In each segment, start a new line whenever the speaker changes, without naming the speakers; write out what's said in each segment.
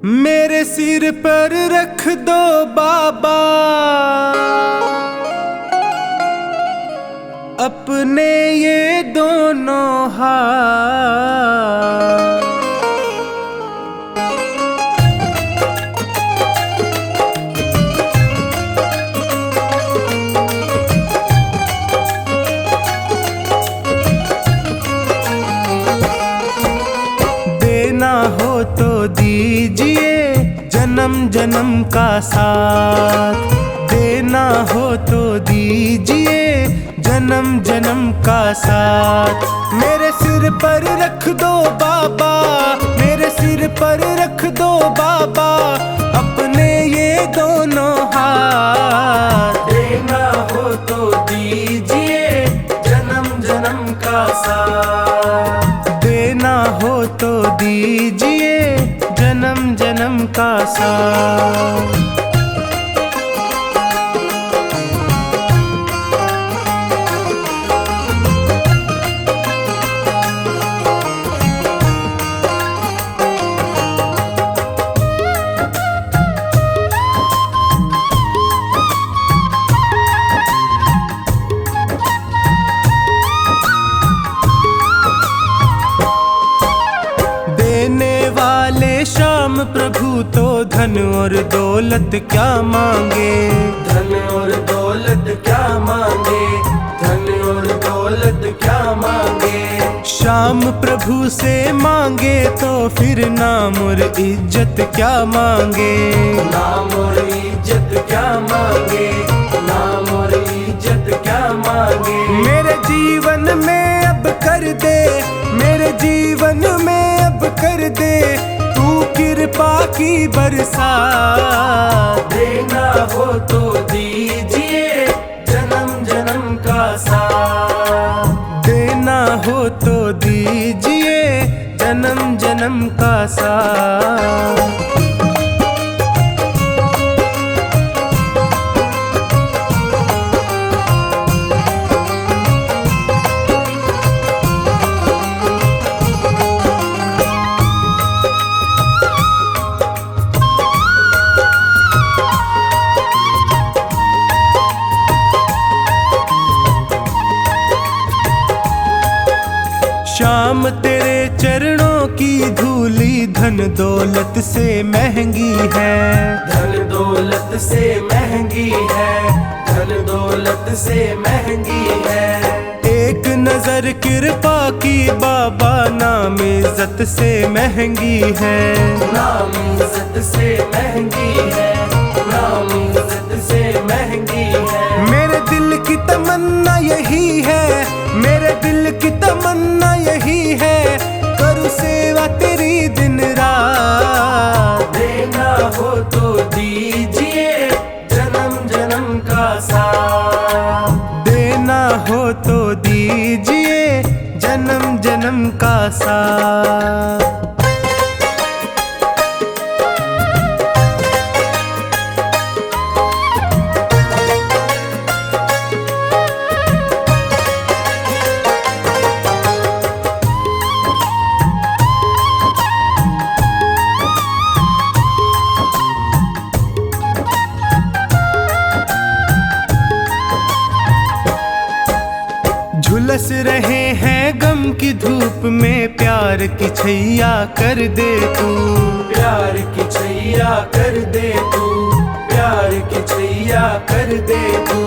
मेरे सिर पर रख दो बाबा अपने ये दोनों हाथ। देना हो तो दीजिए जन्म जन्म का साथ, देना हो तो दीजिए जन्म जन्म का साथ। मेरे सिर पर रख दो बाबा, मेरे सिर पर रख दो बाबा अपने ये दोनों हाथ। देना हो तो दीजिए जन्म जन्म का साथ, देना हो तो दीजिए जन्म जन्म का साथ। श्याम प्रभु तो धन और दौलत क्या मांगे,
धन और दौलत क्या मांगे, धन और दौलत क्या मांगे।
श्याम प्रभु से मांगे तो फिर नाम और इज्जत क्या मांगे,
नाम और इज्जत क्या मांगे, नाम और इज्जत क्या मांगे।
मेरे जीवन में अब कर दे, मेरे जीवन में अब कर दे तू कृपा की बरसात।
देना हो तो दीजिए जन्म जन्म का साथ,
देना हो तो दीजिए जन्म जन्म का साथ। श्याम तेरे चरणों की धूली धन दौलत से महंगी है,
धन दौलत से महंगी है, धन दौलत से महंगी है।
एक नजर कृपा की बाबा नाम इज्जत से महंगी है,
नाम इज्जत से महंगी है, नाम इज्जत से महंगी है।
मेरे दिल की तमन्ना यही है, मेरे दिल की तमन्ना यही है करूँ सेवा तेरी दिन रात।
देना हो तो दीजिए जन्म जन्म का साथ,
देना हो तो दीजिए जन्म जन्म का साथ। झुलस रहे हैं गम की धूप में प्यार की छैया कर दे तू,
प्यार की छैया कर दे तू, प्यार की छैया कर दे तू।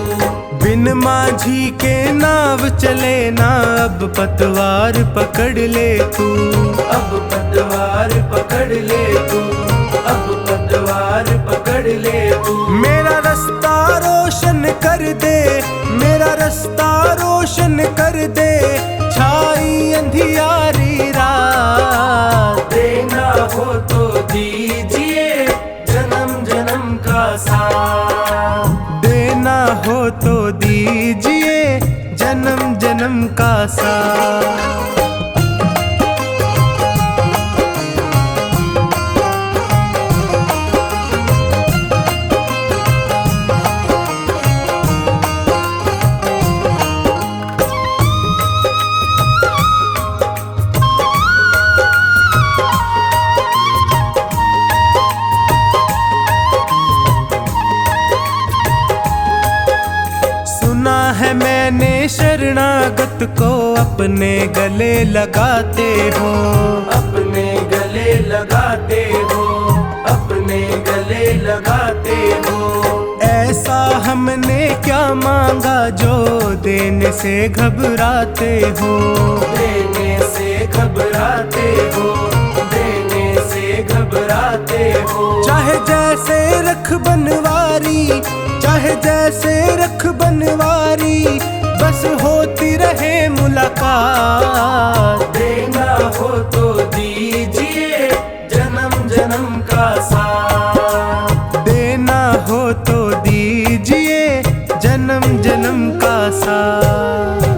बिन माझी के नाव चले ना अब पतवार पकड़ ले तू,
अब पतवार पकड़ ले तू, अब पतवार पकड़ ले तू।
मेरा रास्ता रोशन कर दे, मेरा रास्ता रोशन कर दे छाई अंधियारी रात।
देना हो तो दीजिए जन्म जन्म का साथ,
देना हो तो दीजिए जन्म जन्म का साथ। मैंने शरणागत को अपने गले लगाते हो,
अपने गले लगाते हो, अपने गले लगाते हो।
ऐसा हमने क्या मांगा जो देने से घबराते हो,
देने से घबराते हो, देने से घबराते हो।
चाहे जैसे रख बनवारी, चाहे जैसे रख बनवारी, बस होती रहे मुलाकात।
देना हो तो दीजिए जन्म जन्म का साथ,
देना हो तो दीजिए जन्म जन्म का साथ।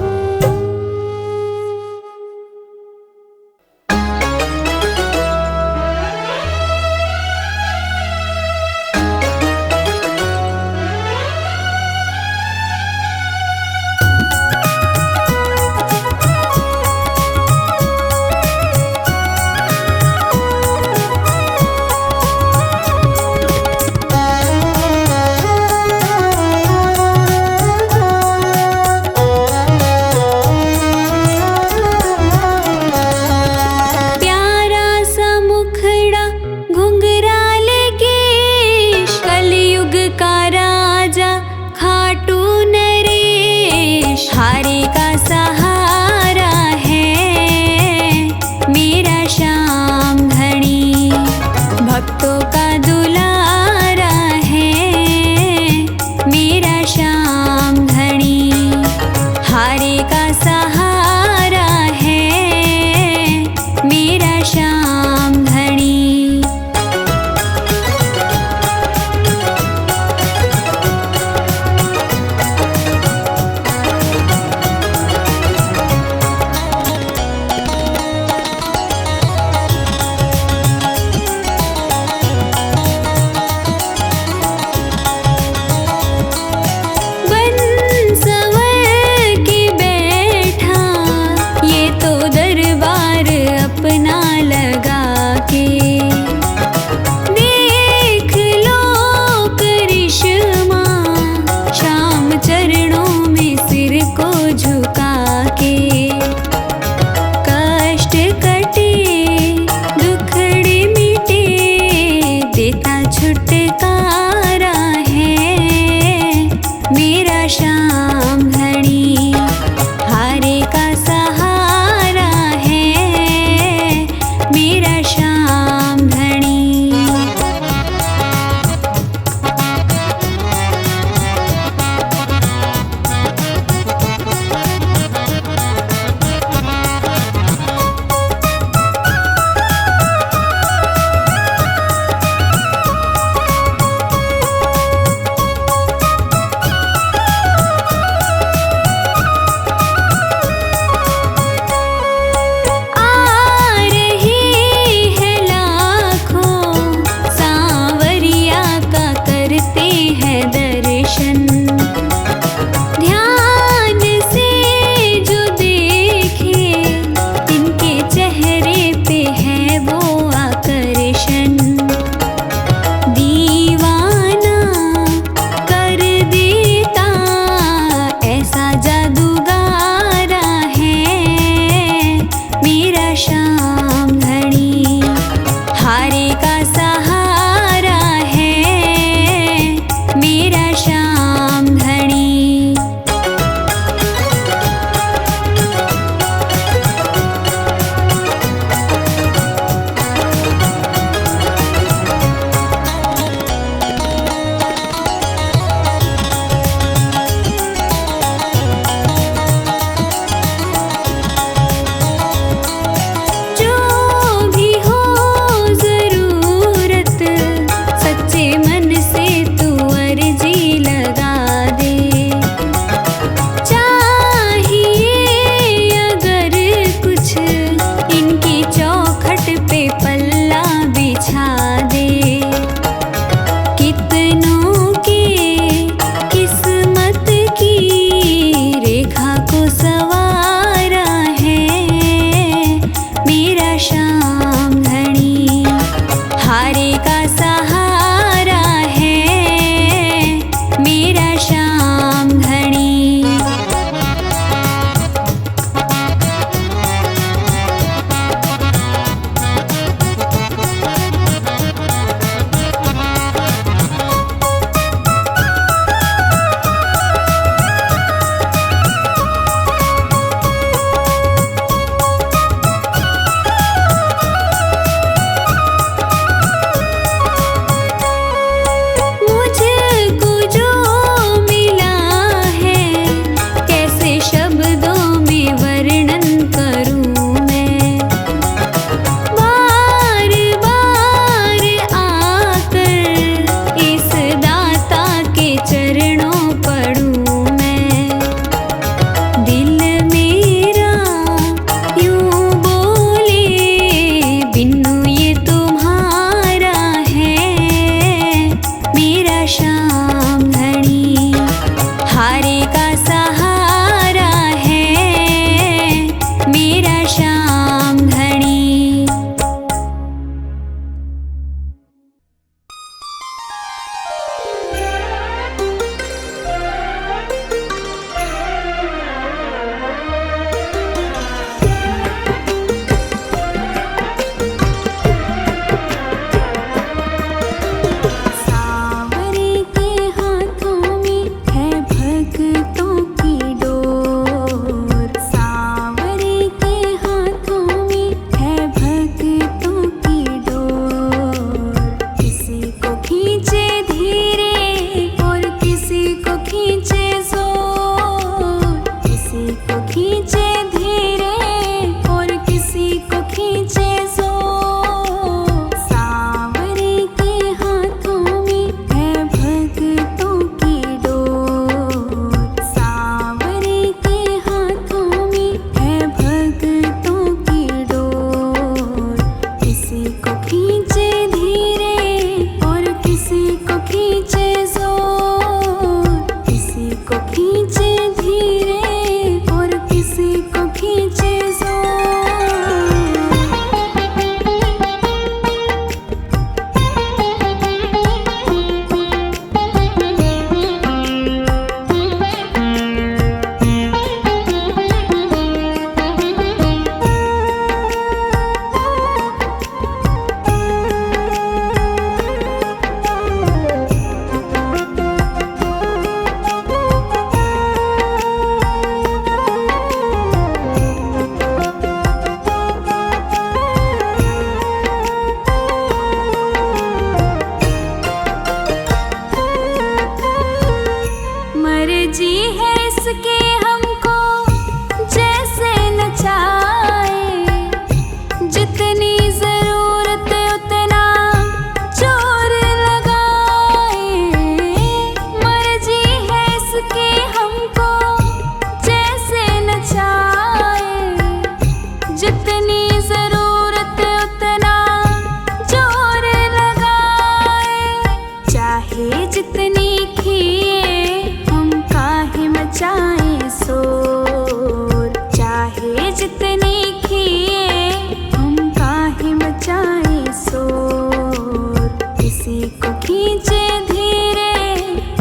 किसी को खींचे धीरे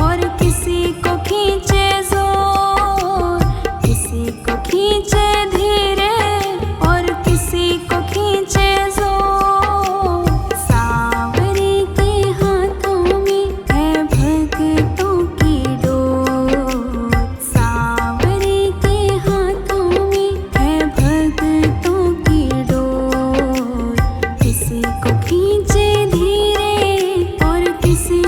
और किसी को खींचे जोर, किसी को खींचे धीरे और किसी को खींचे जोर। सांवरे के हाथों में है भक्तों की डोर, सांवरे के हाथों में है भक्तों की डोर। किसी को खींचे धीरे और किसी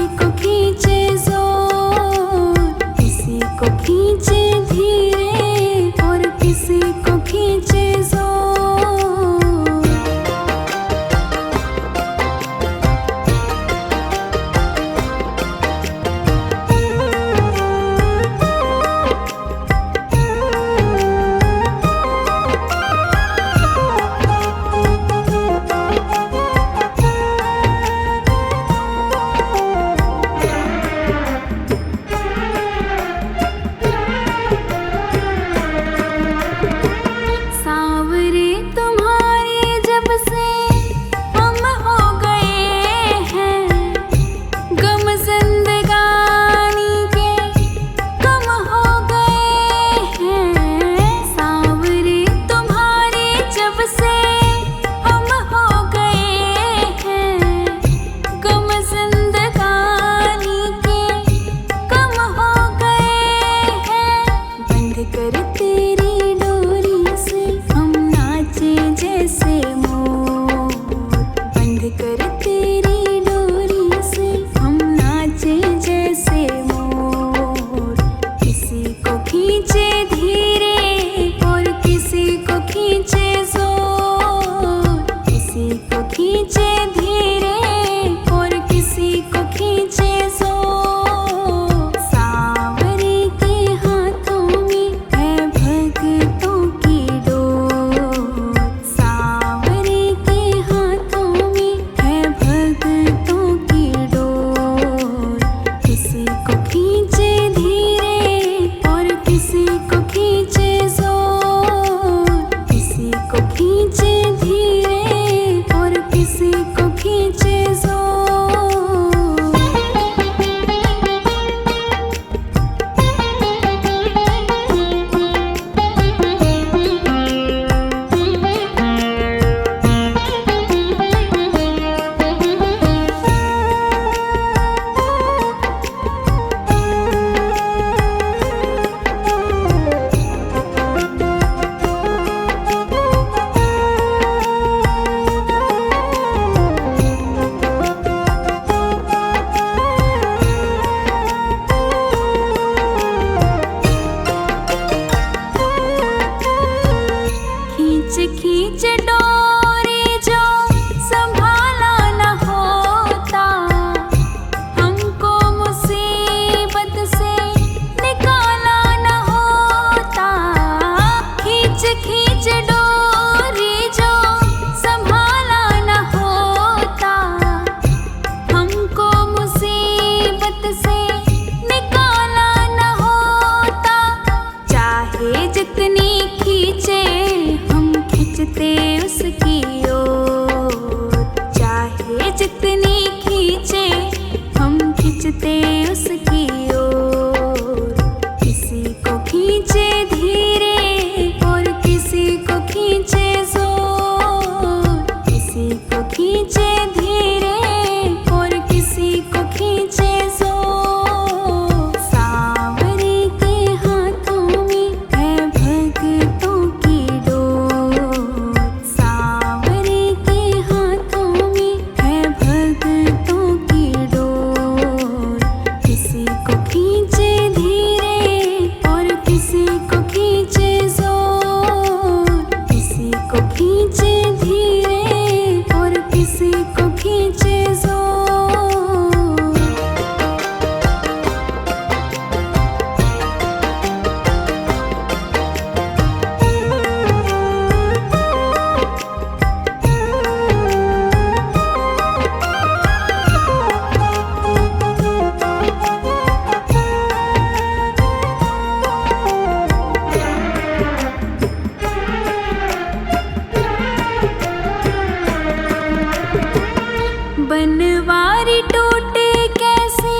वारी टूटे कैसे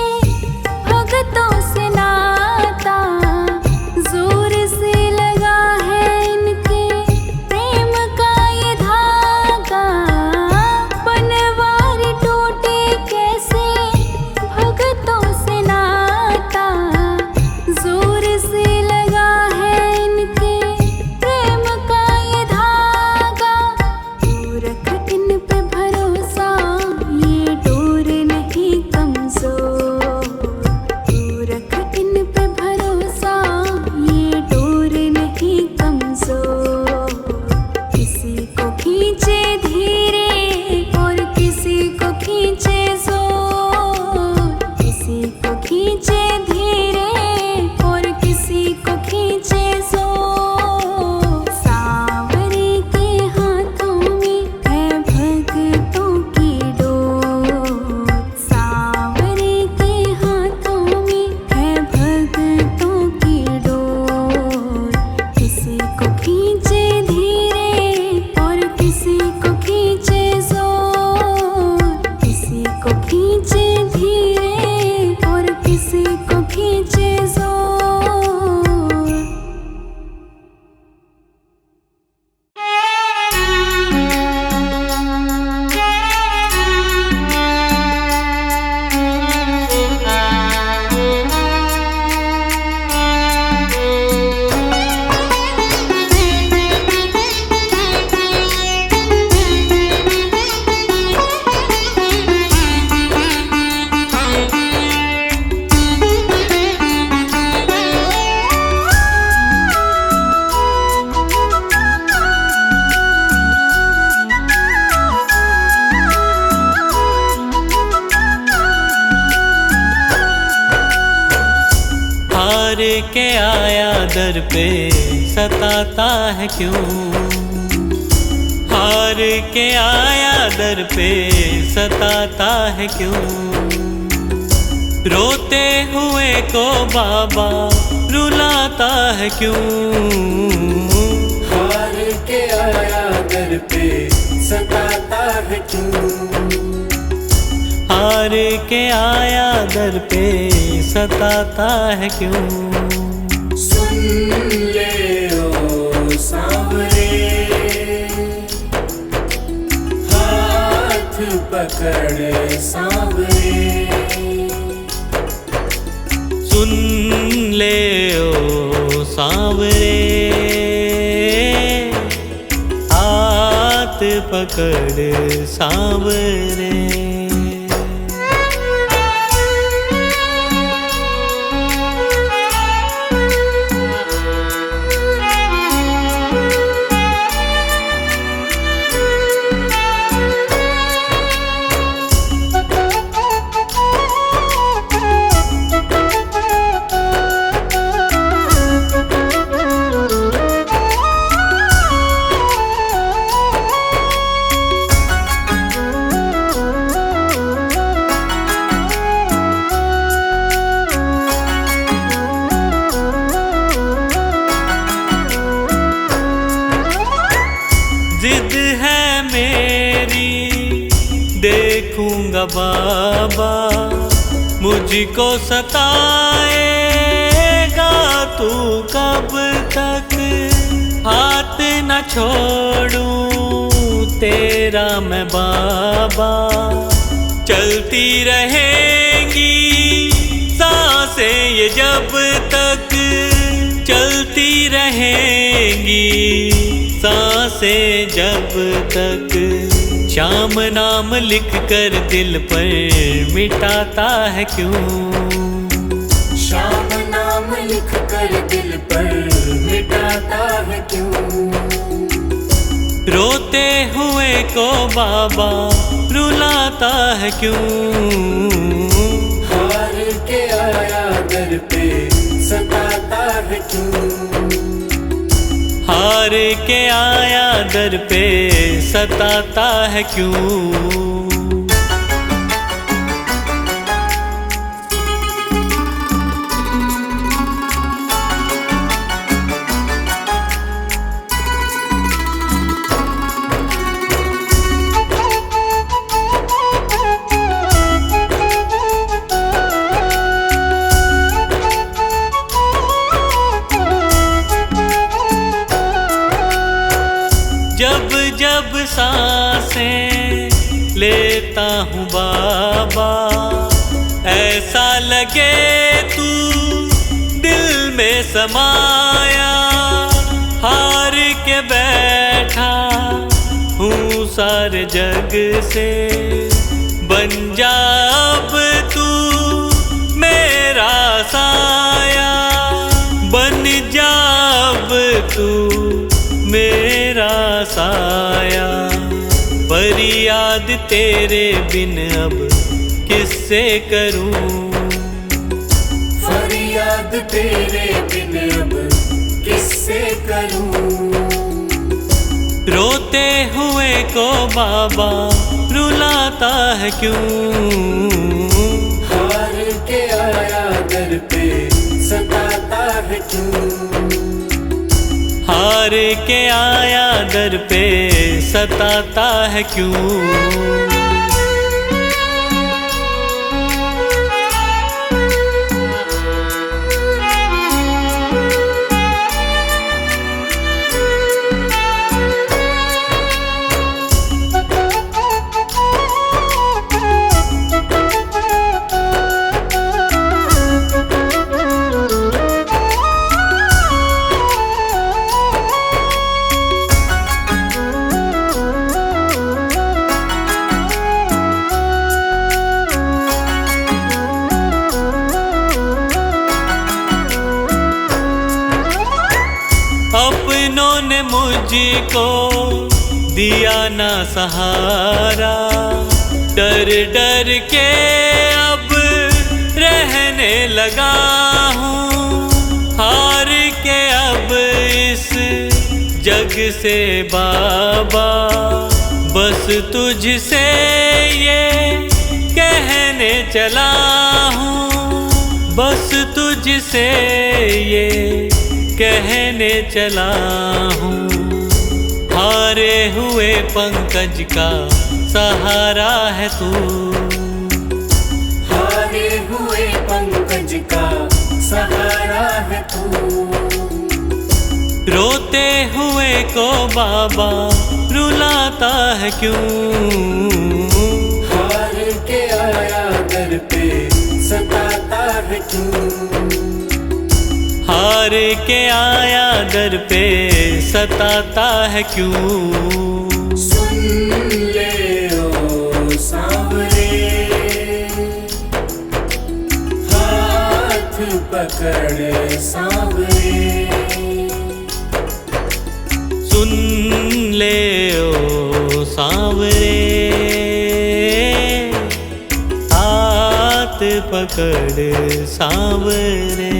भगतों से नाता, जोर से लगा है इनके प्रेम का ये धागा। बनवारी टूटे कैसे भगतों से नाता, जोर से लगा है इनके प्रेम का ये धागा। तू रख इन पे भरोसा, ये डोर नहीं कमजोर। तू रख इन पे भरोसा, ये डोर नहीं कमजोर। किसी को खींचे धीरे और किसी को खींचे जोर। किसी को खींचे धीरे और किसी को खींचे जोर। सांवरे के हाथों में है भगतों की डोर। सांवरे के हाथों में है भगतों की डोर। किसी को खींचे धीरे और किसी को खींचे जोर। किसी को खींचे धीरे और किसी को खींचे जोर।
हार के आया दर पे सताता है क्यों। हार के आया दर पे सताता है क्यों। रोते हुए को बाबा रुलाता है क्यों।
हार के आया दर पे सताता है क्यों।
हार के आया दर पे सताता है क्यों।
सुन ले ओ सांवरे, हाथ पकड़ सांवरे।
सुन ले ओ सांवरे, हाथ पकड़ सांवरे। जिद है मेरी देखूंगा बाबा, मुझको सताएगा तू कब तक। हाथ न छोड़ूं तेरा मैं बाबा, चलती रहेंगी सांसें ये जब तक। चलती रहेंगी सांसें जब तक। श्याम नाम लिख कर दिल पर मिटाता है क्यों।
श्याम नाम लिख कर दिल पर मिटाता है क्यों।
रोते हुए को बाबा रुलाता है क्यों।
हार के आया दर पे सताता है क्यों।
हार के आया दर पे सताता है क्यों। सांसें लेता हूँ बाबा, ऐसा लगे तू दिल में समाया। हार के बैठा हूँ सारे जग से, बन जा अब तू मेरा साया, बन जा अब तू मेरा साया। पर याद तेरे बिन अब किससे करूं,
फरियाद तेरे बिन अब किससे करूं।
रोते हुए को बाबा रुलाता है क्यों,
हार के आया दर पे सताता है क्यों।
हार के आया दर पे सताता है क्यों। अपनों ने मुझको दिया ना सहारा, डर डर के अब रहने लगा हूँ। हार के अब इस जग से बाबा, बस तुझसे ये कहने चला हूँ, बस तुझसे ये कहने चला हूँ। हारे हुए पंकज का सहारा है तू,
हारे हुए पंकज का सहारा है तू।
रोते हुए को बाबा रुलाता है क्यों,
हार के आया दर पे सताता है क्यों।
हार के आया दर पे सताता है क्यों।
सुन ले ओ सांवरे, हाथ पकड़ सांवरे।
सुन ले ओ सांवरे, हाथ पकड़ सांवरे।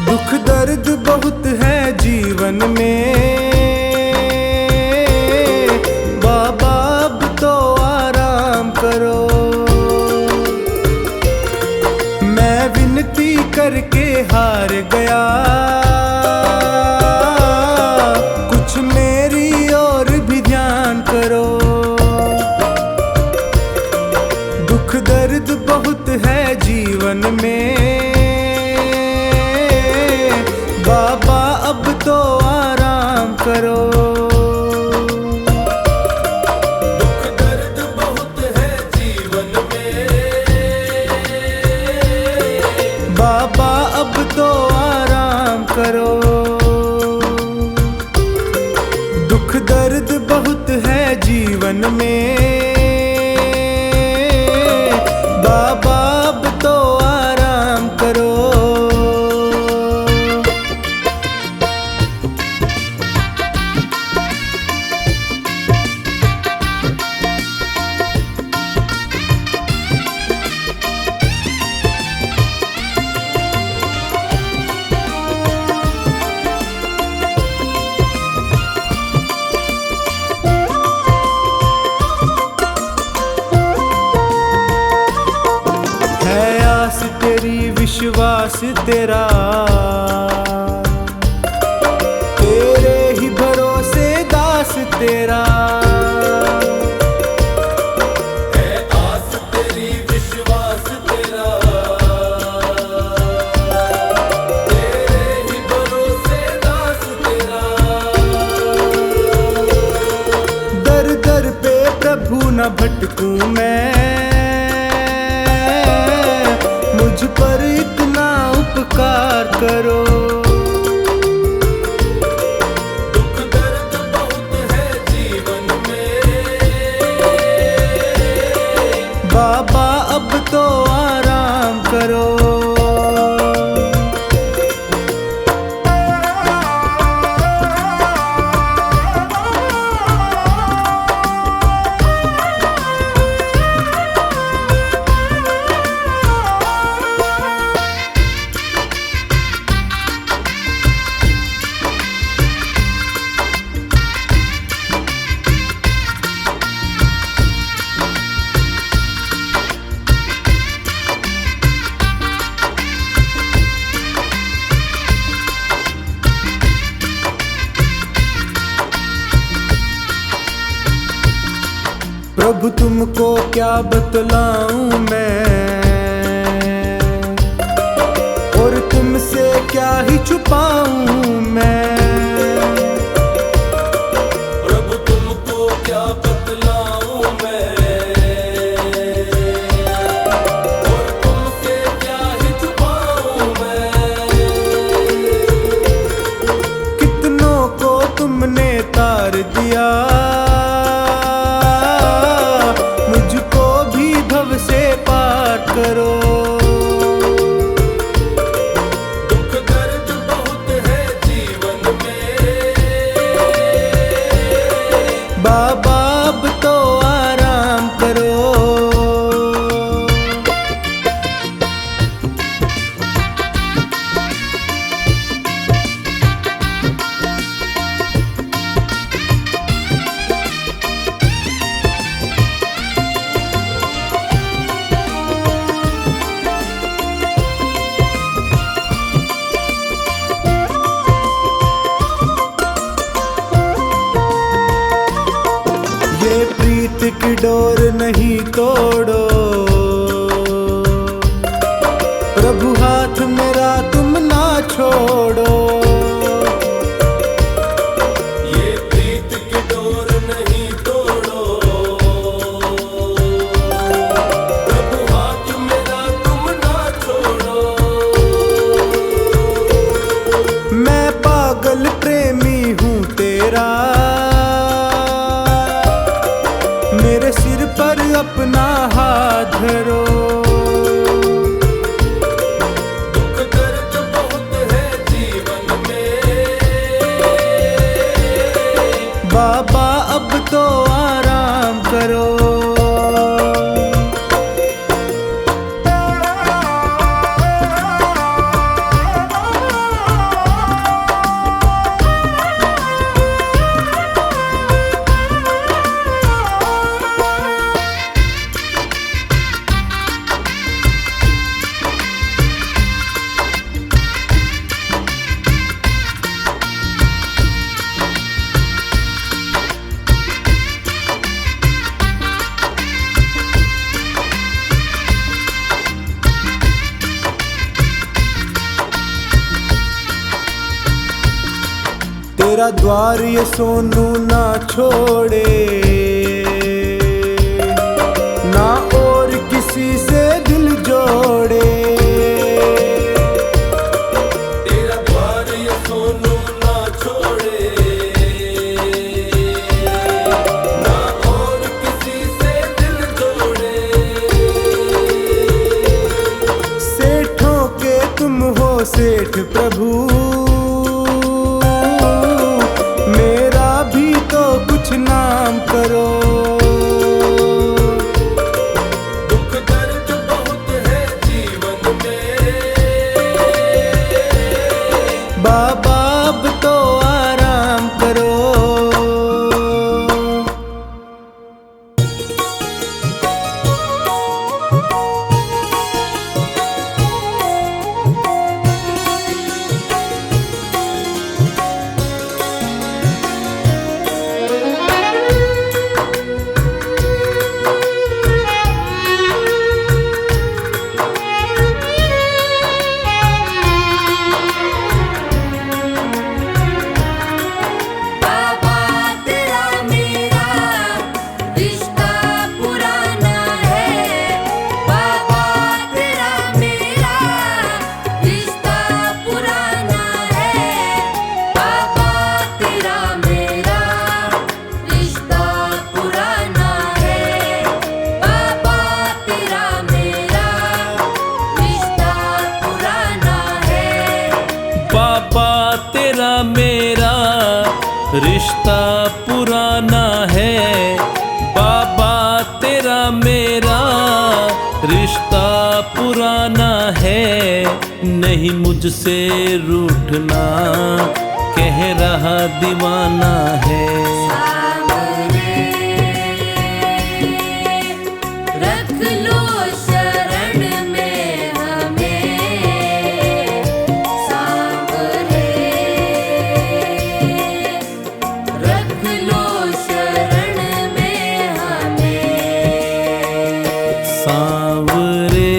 दुख दर्द बहुत है जीवन में, बाबा अब तो आराम करो। मैं विनती करके हार गया, कुछ मेरी और भी ध्यान करो। दुख दर्द बहुत है जीवन में, बाबा अब तो आराम करो। दुख दर्द बहुत है जीवन में, बाबा अब तो आराम करो। दुख दर्द बहुत है जीवन में, बाबा अब तो आराम करो। विश्वास तेरा, तेरे ही भरोसे दास तेरा।
है आस तेरी विश्वास तेरा, तेरे ही भरोसे दास तेरा।
दर दर पे प्रभु न भटकूं मैं, मुझ पर इतना उपकार करो।
दुख दर्द बहुत है जीवन में,
बाबा अब तो आराम करो। प्रभु तुमको क्या बतलाऊं मैं, और तुमसे क्या ही छुपाऊं मैं।
प्रभु तुमको क्या बतलाऊं मैं, और तुमसे क्या ही छुपाऊं मैं।
कितनों को तुमने तार दिया, मुझको भी भव से पार करो।
दुख दर्द बहुत है जीवन में,
बाबा अब तो आराम करो। ये प्रीत की डोर नहीं तोड़ो, प्रभु हाथ मेरा तुम ना छोड़ो।
ये प्रीत की डोर नहीं तोड़ो, प्रभु हाथ मेरा तुम ना छोड़ो।
मैं पागल प्रेमी हूँ तेरा, मेरे सिर पर अपना हाथ धरो।
दुख दर्द बहुत है जीवन में,
बाबा अब तो आराम करो। तेरा द्वार ये सोनू ना छोड़े, ना और किसी से दिल जोड़े।
तेरा द्वार ये सोनू ना छोड़े, ना और किसी से दिल जोड़े।
सेठों के तुम हो सेठ प्रभु, मेरा भी तो कुछ नाम करो।
दुख दर्द बहुत है जीवन में,
बाबा अब तो आराम करो।
नहीं मुझसे रूठना, कह रहा दीवाना है।
सांवरे रख लो शरण में हमें, सांवरे रख लो शरण में हमें।
सांवरे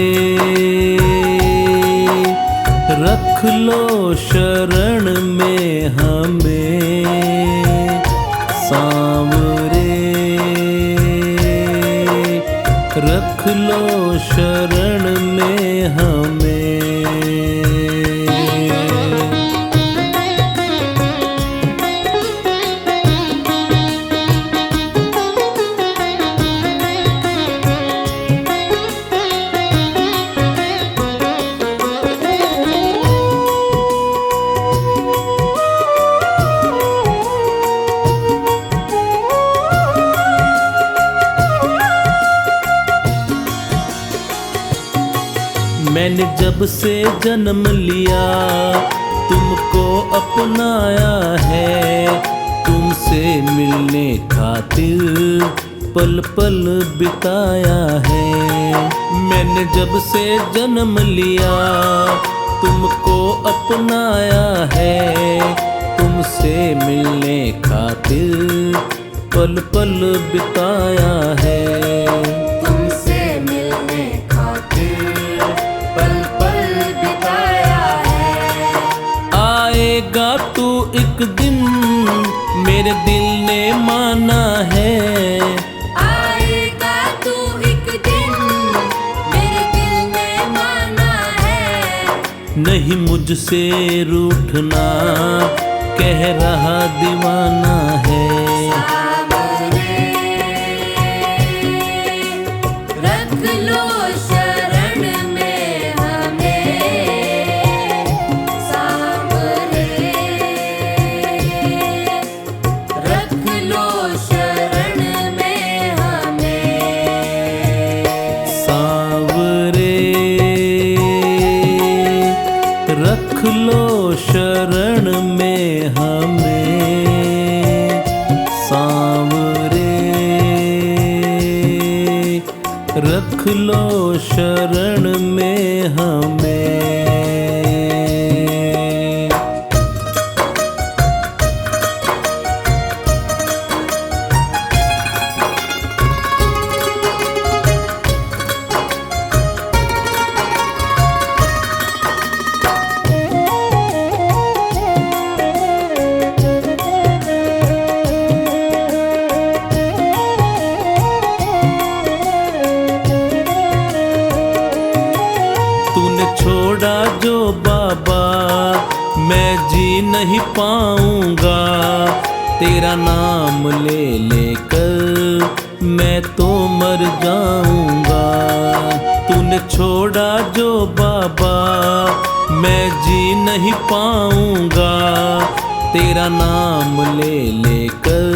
रख लो शरण में हमें, सांवरे रख लो शरण में हमें। मैंने जब से जन्म लिया तुमको अपनाया है, तुमसे मिलने खातिर पल पल बिताया है। मैंने जब से जन्म लिया तुमको अपनाया है, तुमसे मिलने खातिर पल पल बिताया है।
तुमसे मिलने खातिर पल पल बिताया है।
आएगा तू एक दिन मेरे दिल ने माना है,
आएगा तू एक दिन मेरे दिल ने माना है।
नहीं मुझसे रूठना, कह रहा दीवाना है।
सांवरे रख लो शरण में हमें, सांवरे रख लो शरण में हमें।
सांवरे रख लो शरण में हमें, सांवरे रख लो शरण में हमें। तूने छोड़ा जो बाबा मैं जी नहीं पाऊंगा, तेरा नाम ले लेकर मैं तो मर जाऊंगा। तूने छोड़ा जो बाबा मैं जी नहीं पाऊंगा, तेरा नाम ले लेकर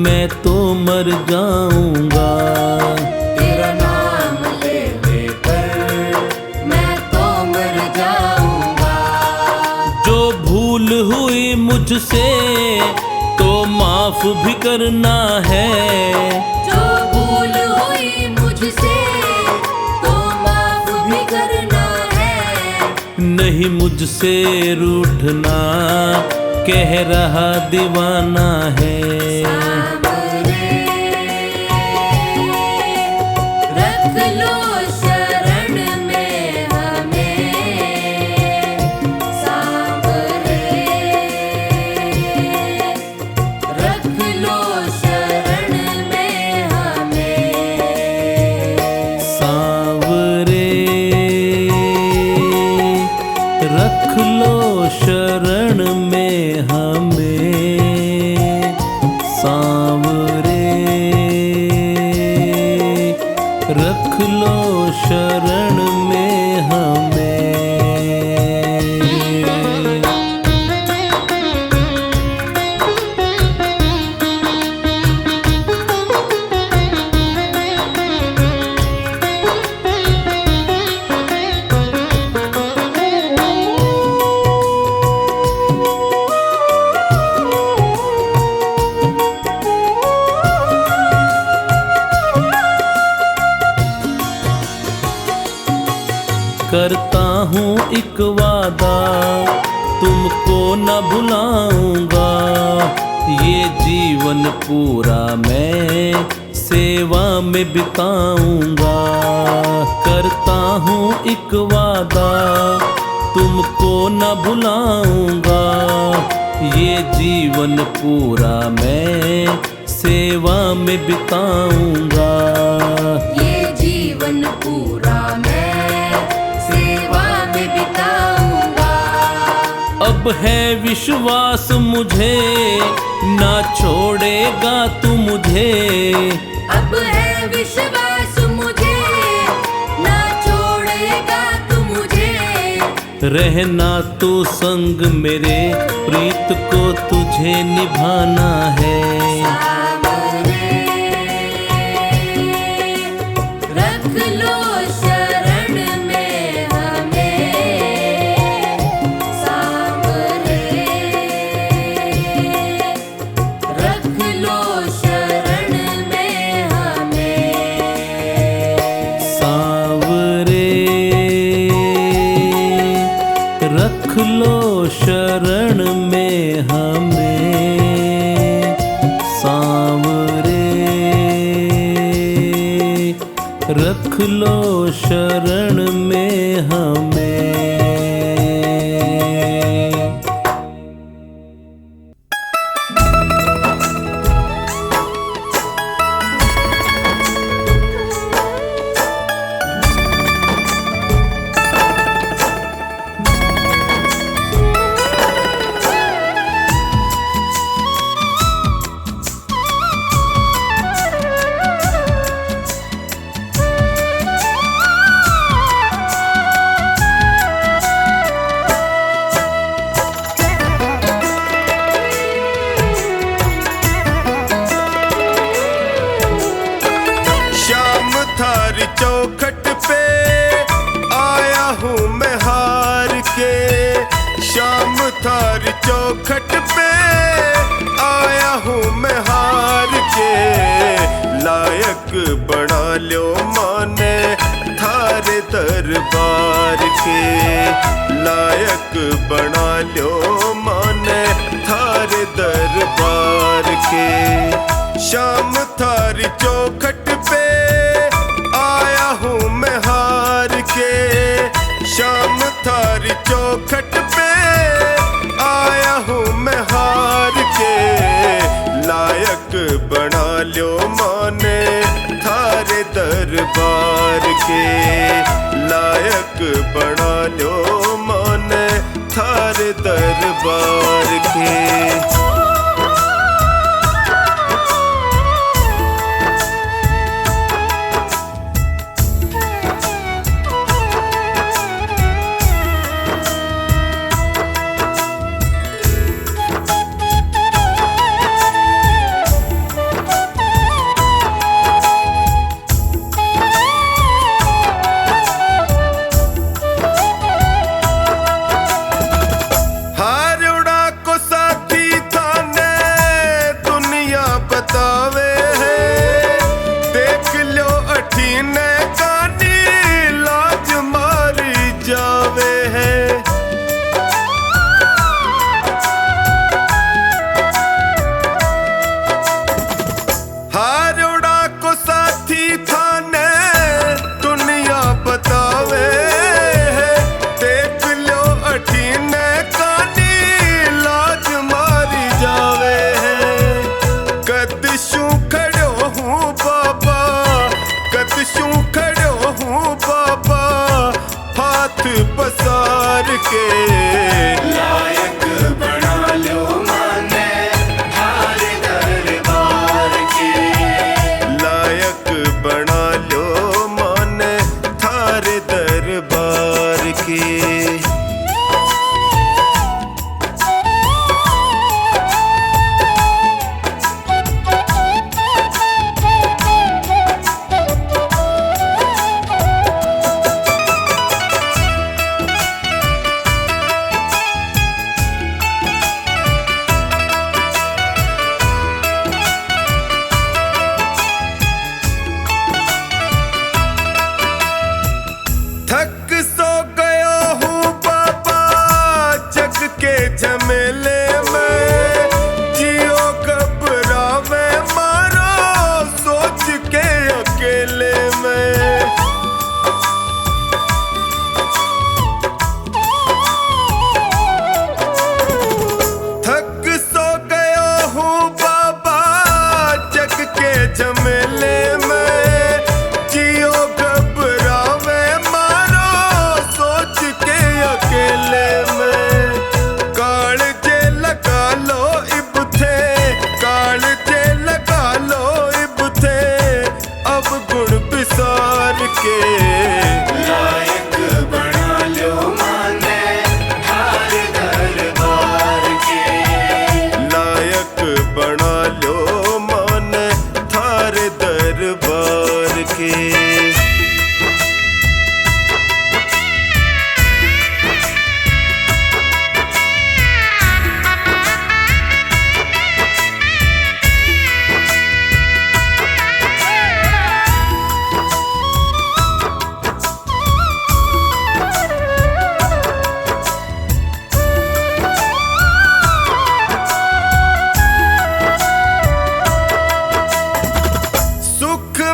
मैं तो मर जाऊंगा।
तेरा नाम ले लेकर मैं तो मर जाऊंगा।
जो भूल हुई मुझसे तो माफ भी करना है,
जो भूल हुई मुझसे तो माफ भी करना है।
नहीं मुझसे रूठना, कह रहा दीवाना है।
सांवरे रख लो शरण में हमें, सांवरे रख लो शरण में हमें।
सांवरे रख लो शरण में हमें, सांवरे रख लो शरण में हमें। करता हूँ एक वादा, तुमको न भुलाऊंगा। ये जीवन पूरा मैं सेवा में बिताऊंगा। करता हूँ एक वादा, तुमको न भुलाऊंगा। ये जीवन पूरा मैं सेवा में बिताऊंगा।
ये जीवन पूरा मैं सेवा में बिताऊंगा।
अब है विश्वास मुझे, ना छोड़ेगा तू मुझे।
अब है विश्वास मुझे, ना छोड़ेगा तू मुझे।
रहना तू संग मेरे, प्रीत को तुझे निभाना है।
सावरे रख लो शरण में हमें। सावरे रख लो शरण में हमें।
सांवरे रख लो शरण में हमें। सांवरे रख लो शरण में हमें।
शाम थारी चौखट पे आया हूँ मैं हार के। शाम थारी चौखट पे आया हूँ मैं हार के। लायक बना लो माने थारे दरबार के। लायक बना लो माने थारे दरबार के। शाम थारी चौखट पे आया हूँ मैं हार के। शाम थारी चौखट पे आया हूँ मैं हार के। लायक बना लो माने थारे दरबार के। लायक बना लो माने थारे दरबार के। हार उड़ा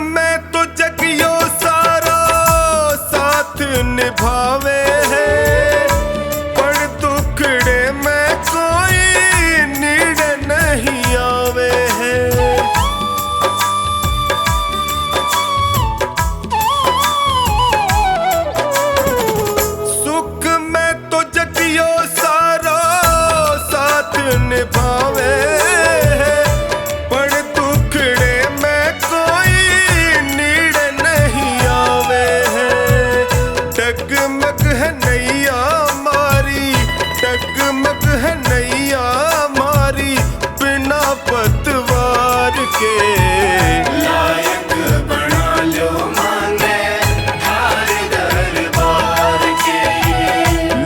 में तो जगियो सारा साथ निभावे है, पर दुखड़े में कोई नीड़ नहीं आवे है। सुख में तो जगियो सारा साथ निभावे है, पर दुखड़े में कोई नीड़ नहीं आवे है। टगमग है नैया मारी, टगमग है नैया मारी, बिना पतवार के।
लायक बना लो माने थारे दरबार के,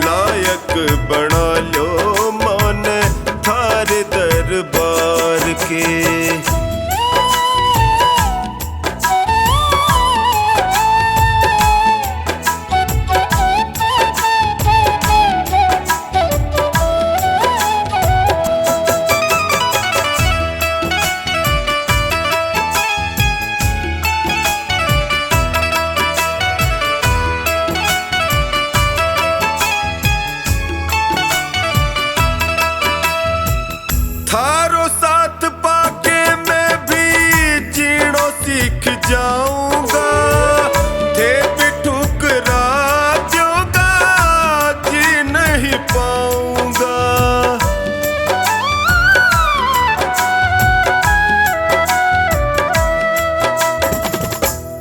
लायक बना लो माने थारे दरबार के। थारो साथ पाके मैं भी जीणो सीख जाऊंगा, थे भी ठुकरा दूंगा, जी नहीं पाऊंगा।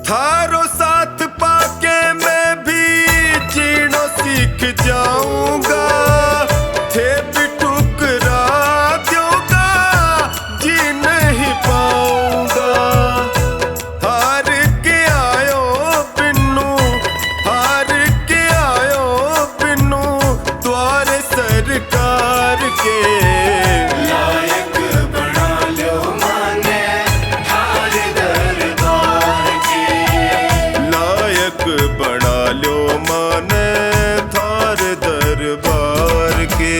थारो साथ पाके मैं भी जीणो सीख जाऊंगा, थे भी ठुकरा दूंगा, जी नहीं पाऊंगा। हार के आयो बिन्नू, हार के आयो बिन्नू, द्वारे सरकार के।
लायक बना लो माने थारे दरबार के,
लायक बना लो माने थार दरबार के।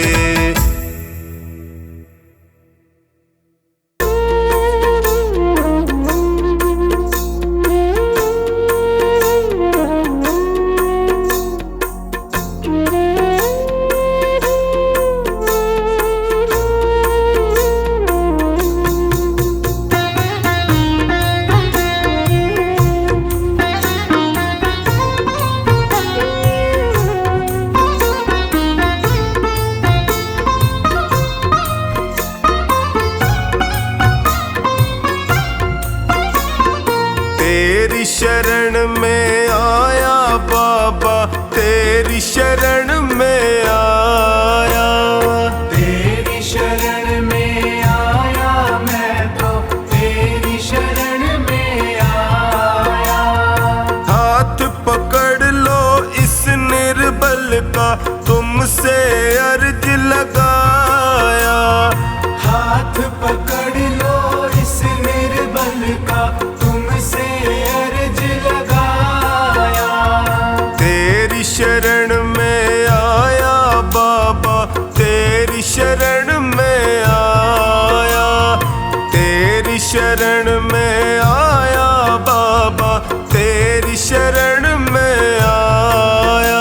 तेरी शरण में आया बाबा, तेरी शरण में आया।
तेरी शरण में आया मैं तो, तेरी शरण में आया।
हाथ पकड़ लो इस निर्बल का, तुमसे अर्ज लगाया।
हाथ पकड़ लो इस निर्बल का, तुमसे अर्ज लगाया।
तेरी शरण में आया बाबा, तेरी शरण में आया, तेरी शरण में आया बाबा, तेरी शरण में आया।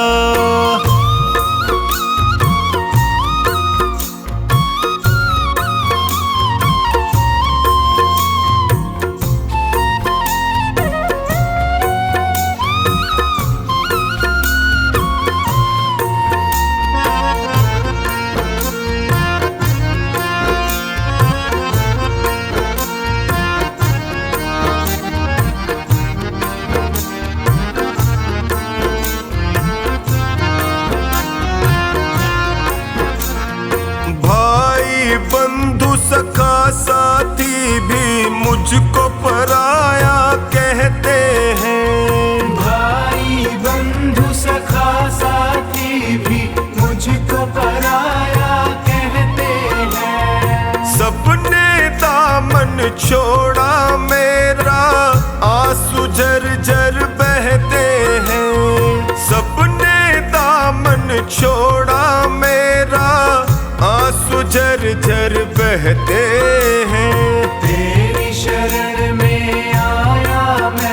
बंधु सखा साथी भी मुझको पराया कहते हैं।
भाई बंधु सखा साथी भी मुझको पराया कहते हैं।
सबने दामन छोड़ा मेरा, आंसू झरझर बहते हैं। सबने दामन छोड़ा मेरा, आंसू झरझर बहते हैं।
तेरी शरण में आया मैं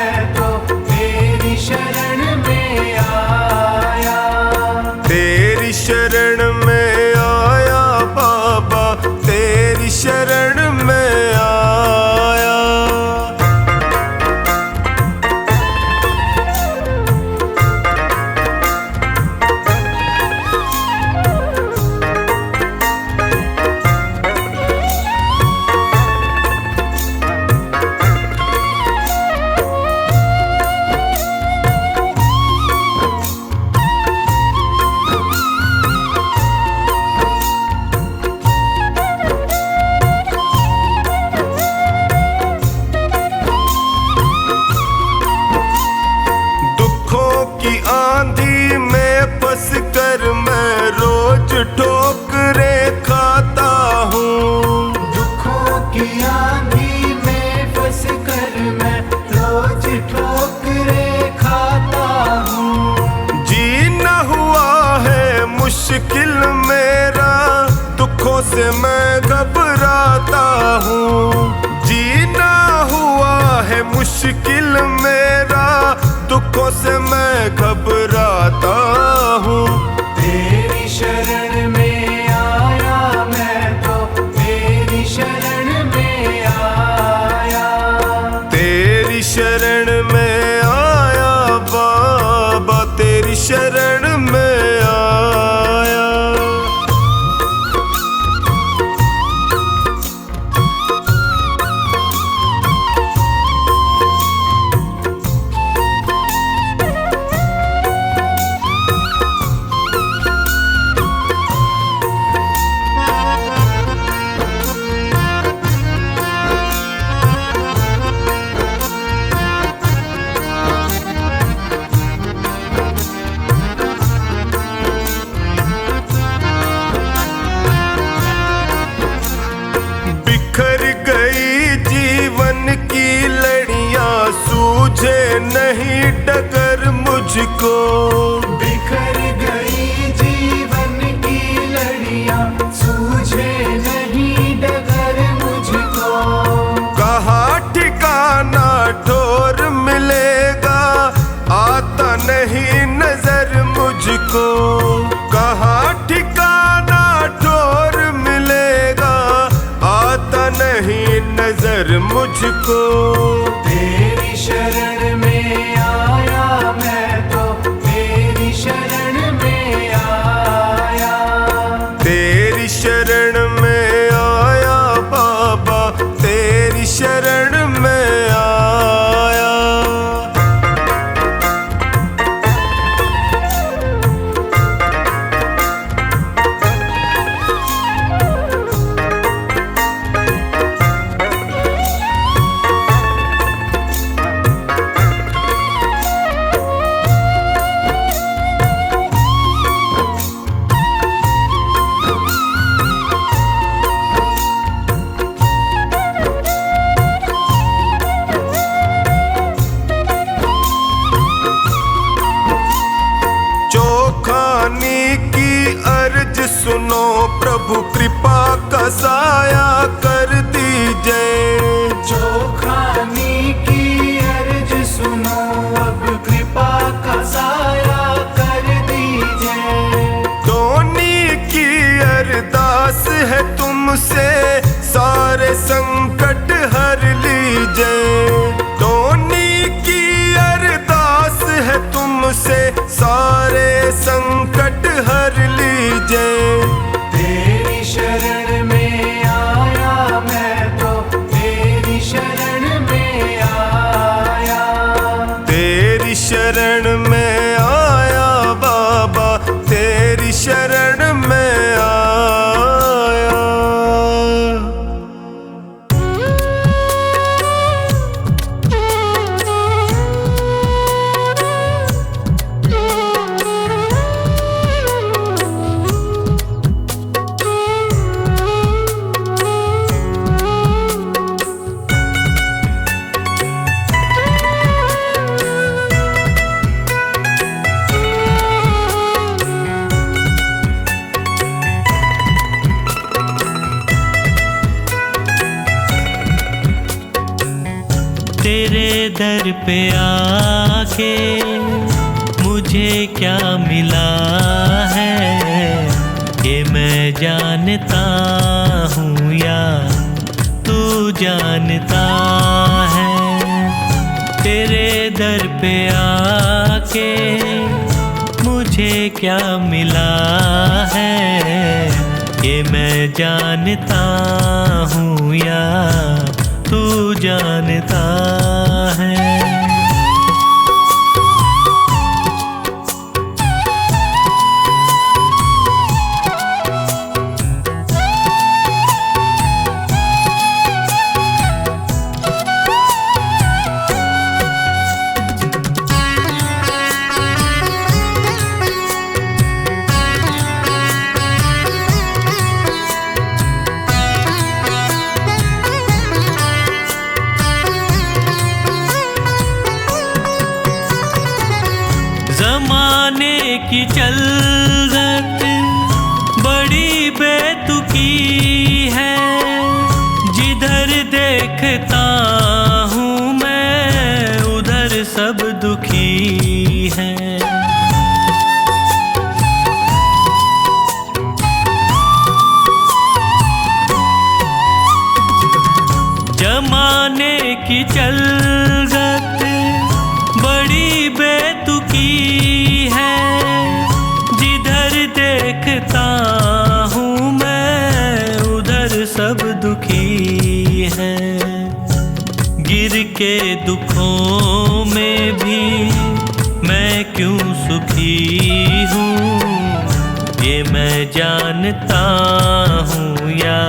मुश्किल मेरा, दुखों से मैं घबराता हूँ।
तेरी शरण में आया मैं तो, तेरी शरण में आया।
तेरी शरण में आया बाबा, तेरी शरण में आया। बिखर गई जीवन की लड़ियां, सूझे नहीं डगर मुझको।
बिखर गई जीवन की लड़ियां, सूझे नहीं डगर मुझको।
कहाँ ठिकाना ठोर मिलेगा, आता नहीं नजर मुझको। कहाँ ठिकाना ठोर मिलेगा, आता नहीं नजर मुझको।
तेरी शरण में आया मैं तो, तेरी शरण में आया।
तेरी शरण में आया बाबा, तेरी शरण में आया। चौखानी की अर्ज सुनो प्रभु, कृपा का साया कर दीजिए।
चौखानी की अर्ज सुनो, अब कृपा का साया कर दीजिए।
धोनी की अरदास है तुमसे, सारे संकट हर लीजिए। धोनी की अरदास है तुमसे, सारे संकट हर लीजिए।
तेरी शरण में आया मैं तो, तेरी शरण में आया।
तेरी शरण में आया बाबा, तेरी शरण में आया।
तेरे दर पे आके मुझे क्या मिला है, ये मैं जानता हूँ या तू जानता है। तेरे दर पे आके मुझे क्या मिला है, ये मैं जानता हूँ या तू जानता है। जमाने की चलत बड़ी बेतुकी है, जिधर देखता हूँ मैं सब दुखी हैं। जमाने की चलगत बड़ी बेतुकी है, जिधर देखता हूँ मैं उधर सब दुखी हैं। गिर के दुखों में भी मैं क्यों सुखी हूँ, ये मैं जानता हूँ या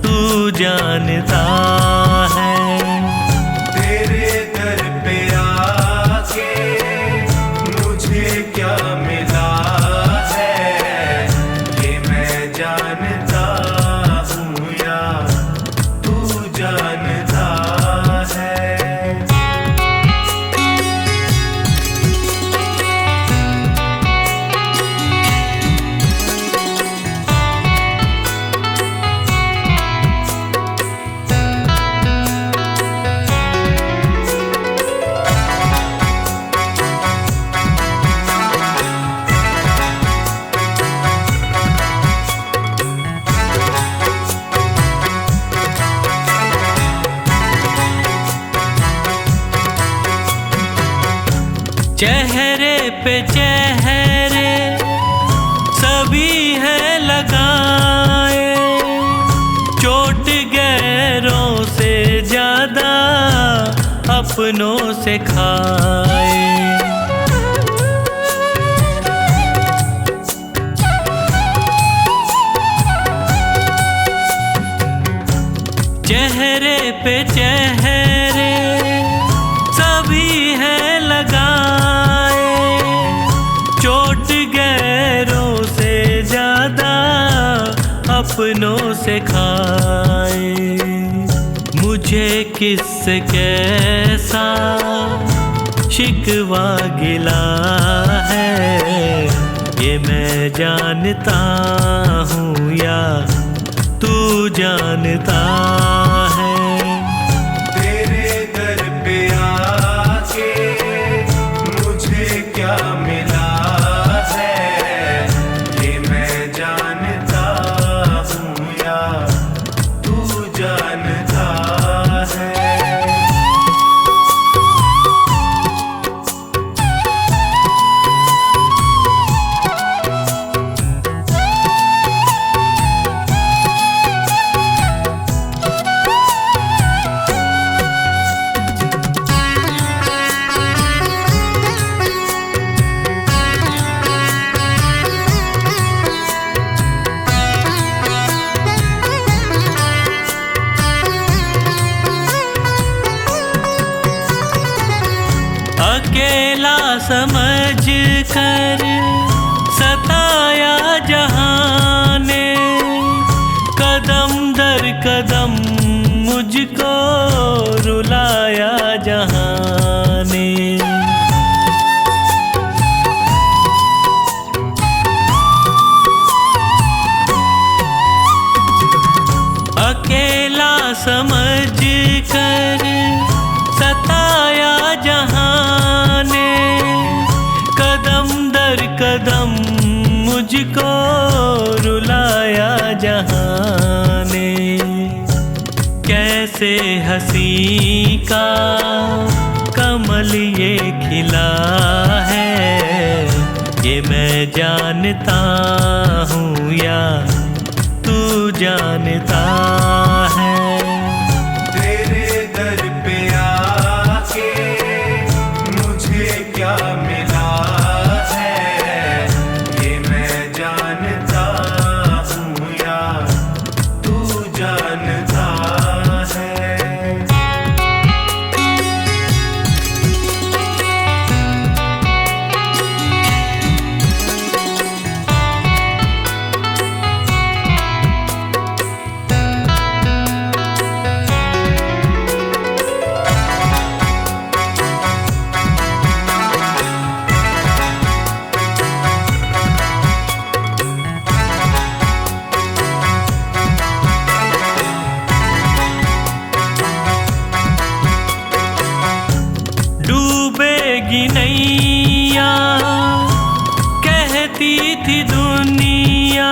तू जानता है।
तेरे दर पे आके मुझे क्या मिला है, ये मैं जानता हूँ या तू जानता है।
चेहरे पे चेहरे सभी हैं लगाए, चोट गैरों से ज्यादा अपनों से खाए। चेहरे पे चेहरे सभी हैं लगाए, चोट गैरों से ज्यादा अपनों से खाए। मुझे किससे कैसा शिकवा गिला है, ये मैं जानता हूँ या तू जानता है।
तेरे दर पे आके मुझे क्या मिला है, ये मैं जानता हूँ या तू जानता है।
अकेला समझ कर सताया जहाँ ने, कदम दर कदम मुझको रुलाया जहाँ ने। अकेला समझ कर सताया जहाँ ने, कदम दर कदम मुझको रुलाया जहाँ ने। कैसे हंसी का कमल ये खिला है, ये मैं जानता हूँ या तू जानता है।
तेरे दर पे आके मुझे क्या मिला है, ये मैं जानता हूँ या तू जानता है।
डूबेगी नैया कहती थी दुनिया,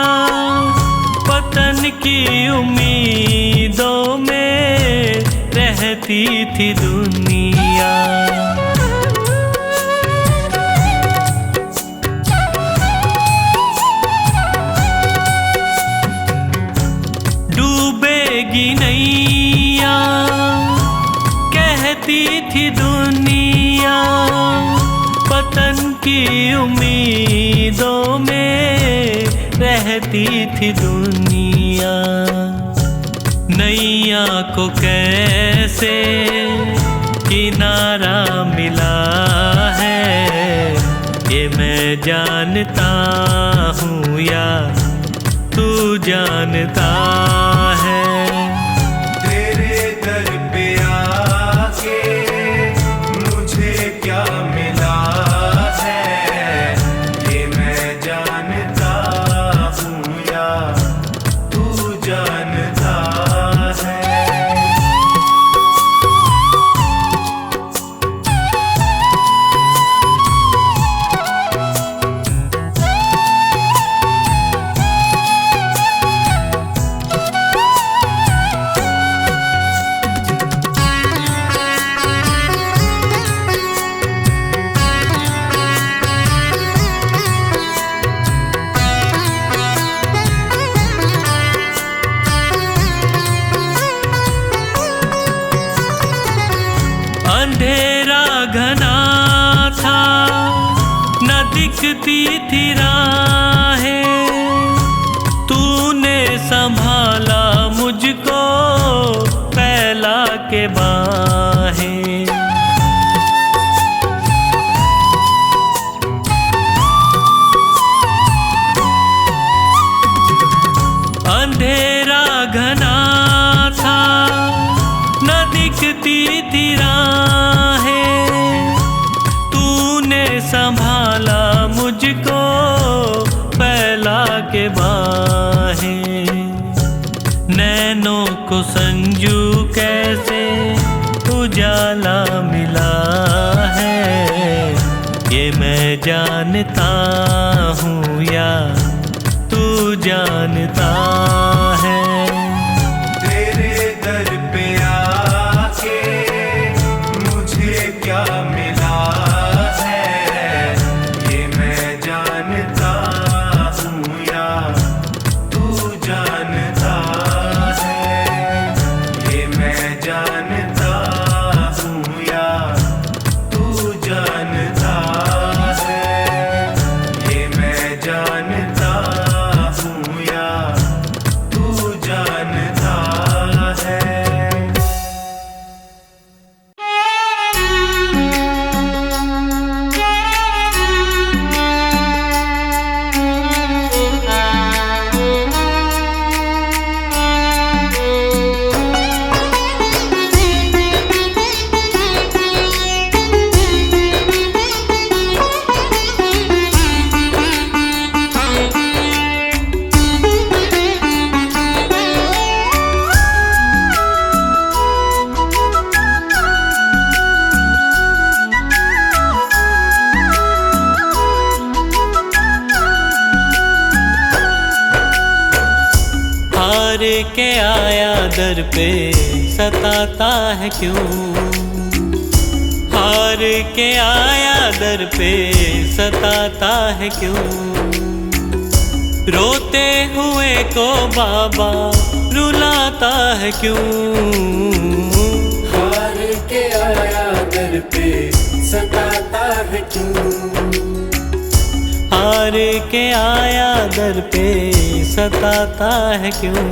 पतन की उम्मीदों में रहती थी दुनिया। डूबेगी नैया कहती थी दुनिया, पतन की उम्मीदों में रहती थी दुनिया। नैया को कैसे किनारा मिला है, ये मैं जानता हूँ या तू जानता है।
तेरे दर पे आके मुझे क्या मिला है, ये मैं जानता हूँ या तू जानता है।
अंधेरा घना था न दिखती थी राहें, तूने संभाला मुझको फैला के बाहें। अंधेरा घना था न दिखती थी राहें, तूने संभाला मुझको फैला के बाहें। नैनों को संजू कैसे उजाला मिला है, ये मैं जानता हूँ या तू जानता है।
तेरे दर पे आके मुझे क्या मिला है, ये मैं जानता हूँ या तू जानता है। ये मैं जानता हूँ या तू जानता है। ये मैं जानता हूँ या तू जानता है।
हार के आया दर पे सताता है क्यों, हार के आया दर पे सताता है क्यों। रोते हुए को बाबा रुलाता है क्यों।
हार के आया दर पे सताता है क्यों।
हार के आया दर पे सताता है क्यों।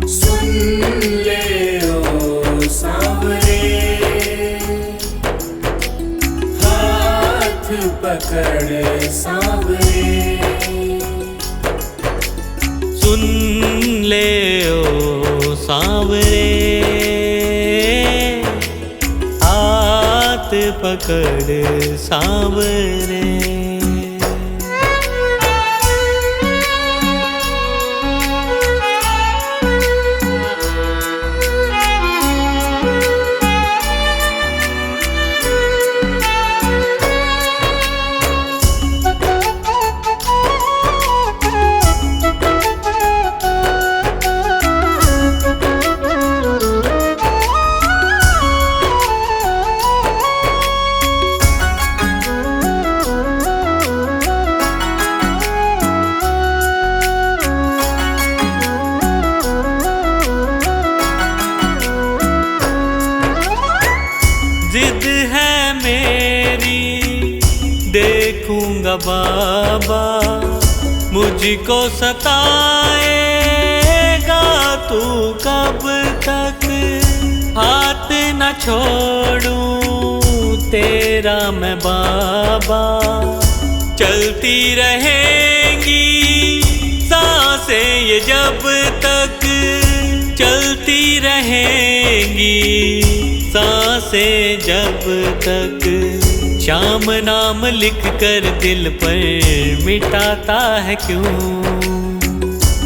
सुन ले ओ सांवरे, हाथ पकड़ सांवरे।
सुन ले ओ सांवरे, हाथ पकड़ सांवरे। जिद है मेरी देखूंगा बाबा, मुझको सताएगा तू कब तक। हाथ न छोड़ूं तेरा मैं बाबा, चलती रहेंगी सांसें ये जब तक, चलती रहेंगी सांसें जब तक। श्याम नाम लिख कर दिल पर मिटाता है क्यों?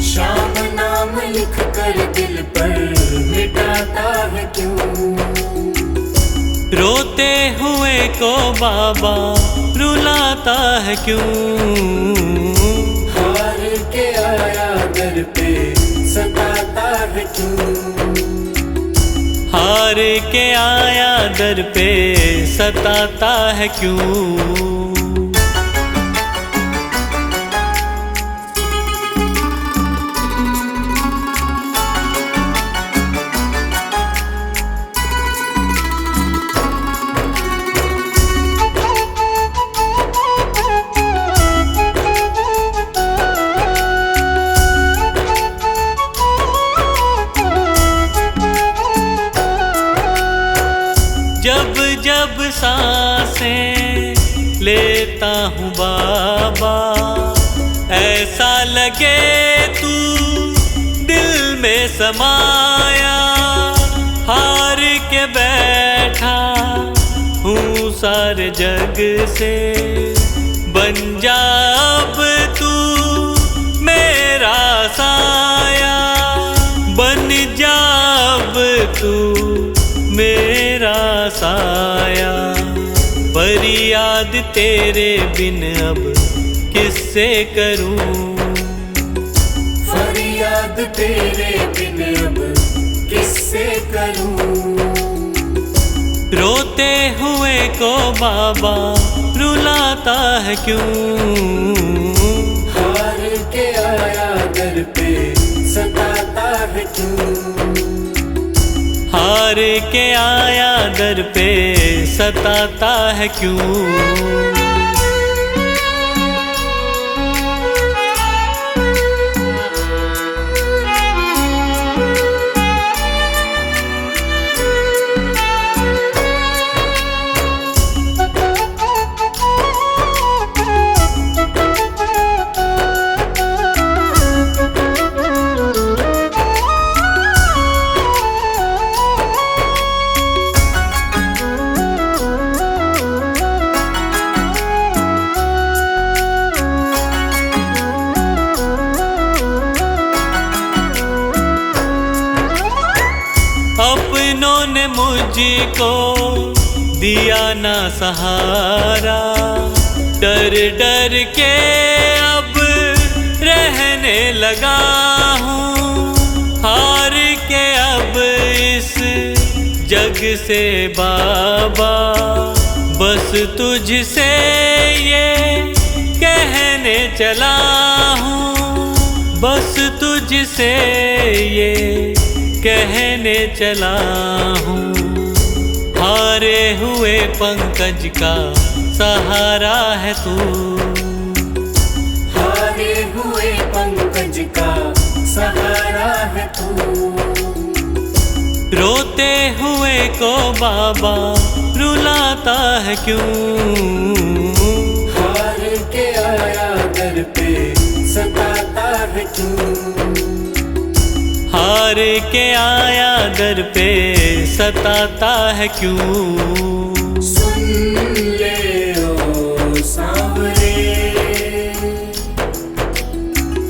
श्याम नाम लिख कर दिल पर मिटाता है क्यों?
रोते हुए को बाबा रुलाता है क्यों?
हार के आया दर पे सताता है क्यों?
हार के आया दर पे सताता है क्यों? जब जब सांसें लेता हूँ बाबा, ऐसा लगे तू दिल में समाया। हार के बैठा हूँ सारे जग से, बन जा अब तू मेरा साया, बन जा अब तू मेरा साया। फरियाद तेरे बिन अब किससे करूं?
फरियाद तेरे बिन अब किससे करूं?
रोते हुए को बाबा रुलाता है क्यों?
हार के आया दर पे सताता है क्यों?
हार के आया दर पे सताता है क्यों? अपनों ने मुझको दिया ना सहारा, डर डर के अब रहने लगा हूँ। हार के अब इस जग से बाबा, बस तुझसे ये कहने चला हूँ, बस तुझसे ये कहने चला हूँ। हारे हुए पंकज का सहारा है तू,
हारे हुए पंकज का सहारा है तू।
रोते हुए को बाबा रुलाता है क्यों?
हार के आया दर पे सताता है क्यों?
हार के आया दर पे सताता है क्यों?
सुन ले ओ सांवरे,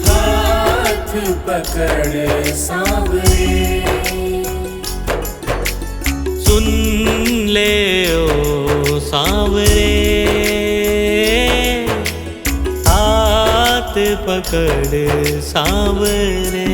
हाथ पकड़ सांवरे।
सुन ले ओ सांवरे, हाथ पकड़ सांवरे।